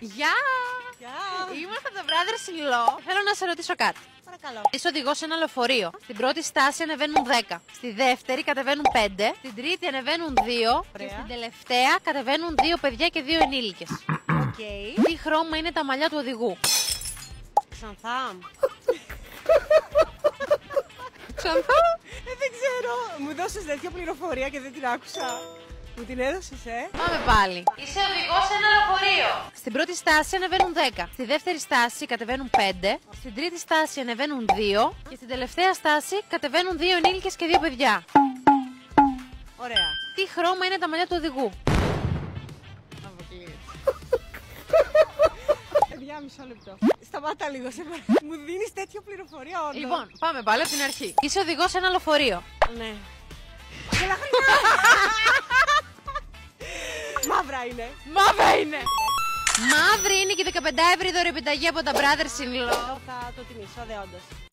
Γεια! Είμαστε από το Brothers in Law. Θέλω να σε ρωτήσω κάτι. Παρακαλώ. Είσαι οδηγός σε ένα λεωφορείο. Στην πρώτη στάση ανεβαίνουν 10. Στη δεύτερη κατεβαίνουν 5. Στην τρίτη ανεβαίνουν 2. Και στην τελευταία κατεβαίνουν 2 παιδιά και 2 ενήλικες. Οκ. Τι χρώμα είναι τα μαλλιά του οδηγού? Ξανθά. Ξανθά. Δεν ξέρω. Μου δώσες τέτοια πληροφορία και δεν την άκουσα. Μου την έδωσες, Πάμε πάλι. Είσαι οδηγός σε ένα λεωφορείο. Στην πρώτη στάση ανεβαίνουν 10. Στη δεύτερη στάση κατεβαίνουν 5. Στην τρίτη στάση ανεβαίνουν 2. Και στην τελευταία στάση κατεβαίνουν 2 ενήλικες και 2 παιδιά. Ωραία. Τι χρώμα είναι τα μαλλιά του οδηγού? Παιδιά, μισό λεπτό. Σταμάτα λίγο, σε παρακαλώ. Μου δίνεις τέτοια πληροφορία, όντως. Λοιπόν, πάμε πάλι από την αρχή. Είσαι οδηγός σε ένα λεωφορείο. Ναι. Γελαχρινά! Μαύρα είναι. Μαύρα είναι! Μαύρη είναι και η 15 ευρώ δωρεπιταγή από τα Brothers in Law. Θα το τιμήσω, δε όντως.